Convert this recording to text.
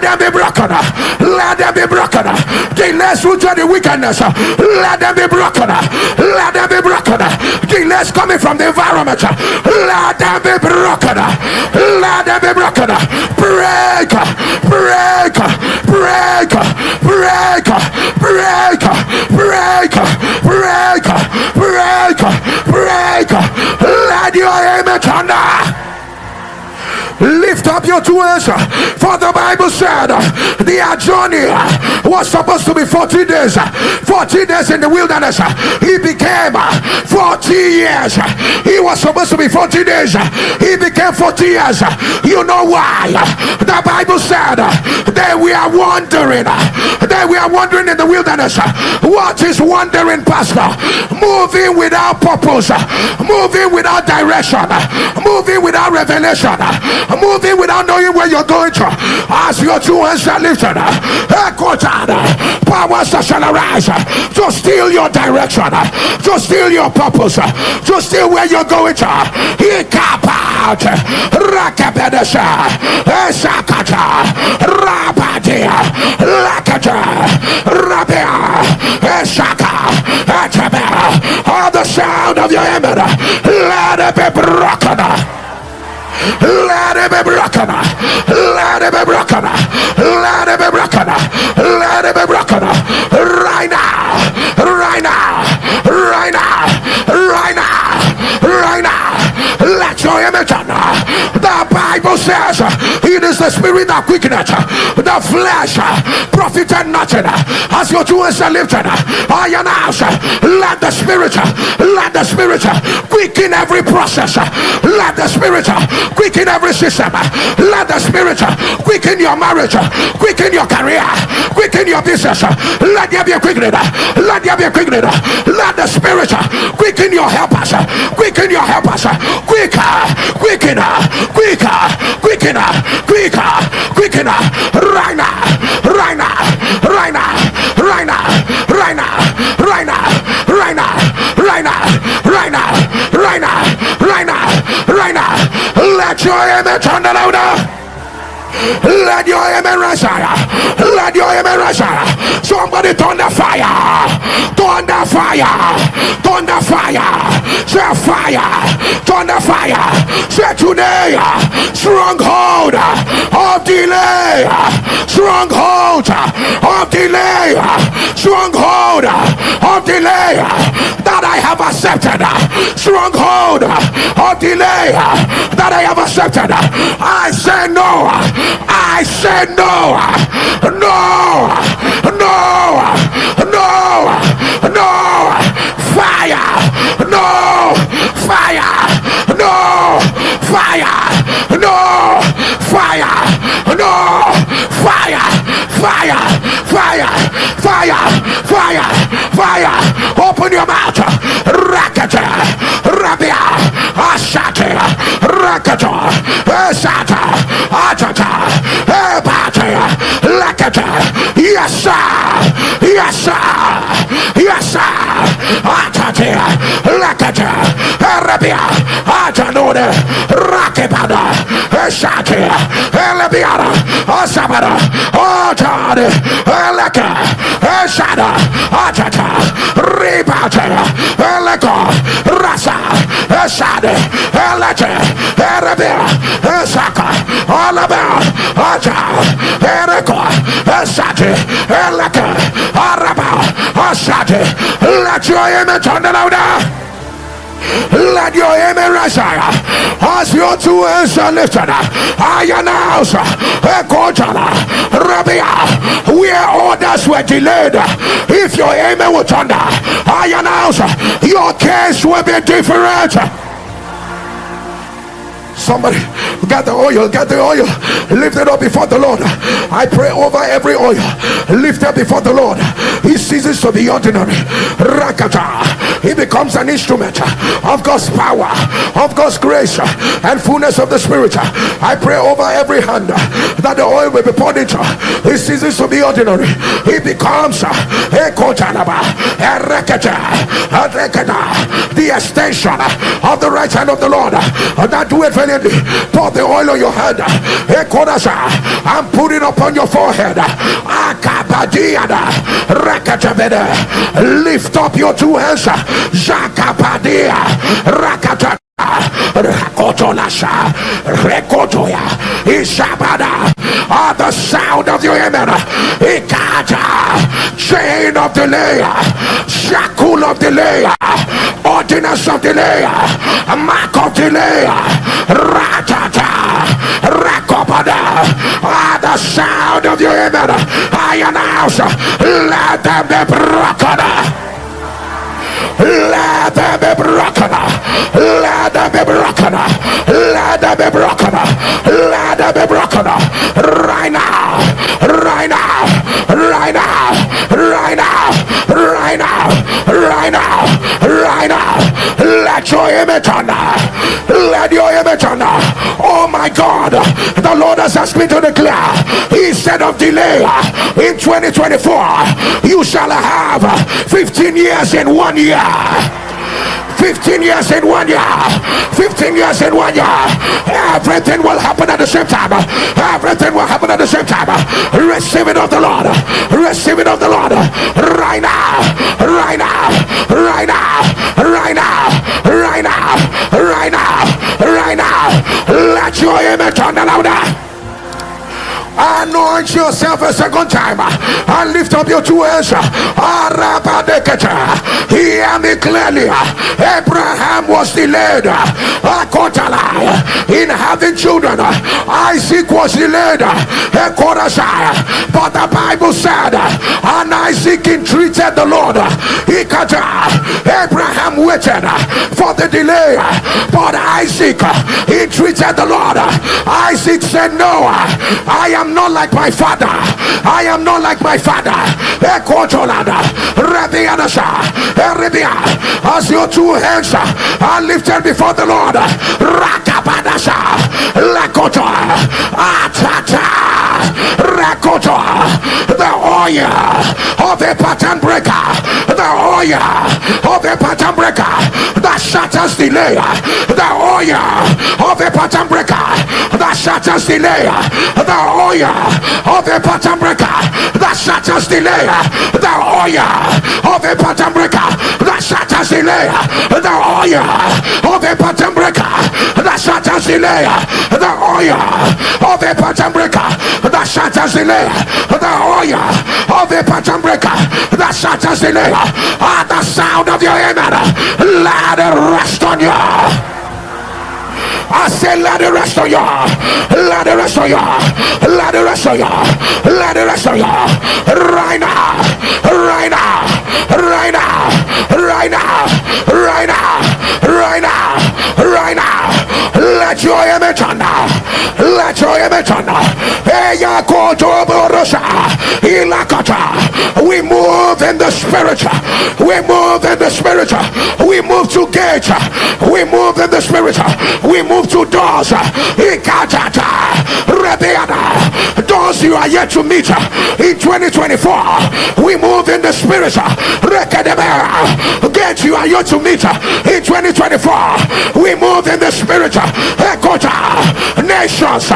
let them be broken. Let them be broken. Delays rooted in wickedness, let them be broken. Let them be broken. Delays coming from the environment, let them be broken. Let them be broken. Break, break, break, break, break, break, break, break, break. Let your image thunder. Lift up your two hands, for the Bible said their journey was supposed to be 40 days. 40 days in the wilderness. He became 40 years. He was supposed to be 40 days. He became 40 years. You know why? The Bible said they were wandering. They were wandering in the wilderness. What is wandering, Pastor? Moving without purpose, moving without direction, moving without revelation, moving without knowing where you're going to. As your two hands are lifted, powers shall arise to steal your direction, to steal your purpose, to steal where you're going to. He cap out Rakabedesha Esakata Rabadia Lakata Rabia Esaka Etabel. All the sound of your amen, let it be broken. Let it be broken. Let it be broken. Let it be broken. Let it be broken. Right now. Right now. Right now. Right now. Right now. Let your image turn. The Bible says it is the spirit that quickeneth, the flesh profited nothing. As your two hands are lifted, I announce, let the spirit quicken every process. Let the spirit quicken every system. Let the spirit quicken your marriage, quicken your career, quicken your business. Let there be a quickening. Let there be a quickening. Let the spirit quicken your helpers, quicken your helpers, quicker, quicker, quicker, quicker, quicker, quicker. Right now, right now, right now, right now, right now, right now, right now, right now, right now, right now, right now, right now. Let your image turn louder. Let your amen rise higher. Let your amen rise higher. Somebody thunder fire. Thunder fire. Thunder fire. Say fire. Thunder fire. Say today. Stronghold of delay. Stronghold of delay. Stronghold of delay that I have accepted. Stronghold of delay that I have accepted. I say no. I said no, no, no, no, no, fire, no, fire, no, fire, no, fire, no, fire, fire, fire, fire, fire, fire. Open your mouth. Rakata, Rabia, Ashate, Rakata, Asata, Atata, Ebata, Lakata, yes sir, yes sir, yes sir, Atate, Lakata, Arabia, Atanode, Rakebada, Esate, Elabiara, Asabada, Atade, Elaka, Esada, Atata, Ribata, Eleko, Rasa, Esade, Elate, Arabia, Esaka, Alaba, Aja, Ereko, Esate, Elaka, Araba, Asate. Let your image on the louder. Let your amen rise higher. As your two hands are lifted, I announce Rabia, where orders were delayed, if your amen will thunder, I announce your case will be different. Somebody get the oil, lift it up before the Lord. I pray over every oil, lift it before the Lord. He ceases to be ordinary. Rakata, he becomes an instrument of God's power, of God's grace, and fullness of the Spirit. I pray over every hand that the oil will be poured into. He ceases to be ordinary. He becomes the extension of the right hand of the Lord that doeth very immediately pour the oil on your head and put it upon your forehead. Lift up your two hands. Rakotolasha, Rekotoya, Ishabada, at the sound of your amen. Ikata, chain of delay, shackle of delay, ordinance of delay, mark of delay, ratata, Rakopada, at the sound of your amen. I announce, let them be broken. Let them be broken. Let them be broken. Let them be broken. Let them be broken. Right now. Right now. Right now. Right now. Right now. Right now. Right now. Let your image on. Let your image on. Oh my God. The Lord has asked me to declare. He said of delay in 2024, you shall have 15 years in 1 year. 15 years in 1 year. 15 years in 1 year. Everything will happen at the same time. Everything will happen at the same time. Receive it of the Lord. Receive it of the Lord. Right now. Right now. Right now. Right now. Right now. Right now. Right now. Let your image turn louder. Anoint yourself a second time and lift up your two hands. Hear me clearly. Abraham was delayed in having children. Isaac was delayed, but the Bible said, and Isaac entreated the Lord. Abraham waited for the delay, but Isaac entreated the Lord. Isaac said, no, I am not like my father. I am not like my father. As your two hands are lifted before the Lord, the oil of a pattern breaker, the oil of a pattern breaker that shatters delay, the oil of a pattern breaker that shatters delay, the oil of a pattern breaker that shatters delay, the oil of a pattern breaker that shatters delay, the oil of a pattern breaker that shatters delay, the oil of a pattern breaker that shatters delay, the oil of a pattern breaker that shatters delay. At the sound of your amen, let it rest on you. I say let it rest on you. Let it rest on you. Let it rest on you. Let it rest on you. Right now. Right now. Right now. Right now. Right now. Right now. Right now. Let your image on now. Let your image on now. We move in the spiritual. We move in the spiritual. We move to gauge. We move in the spiritual. We move to doors. Doors you are yet to meet in 2024. We move in the spiritual. Gates you are yet to meet in 2024. We move in the spiritual. Nations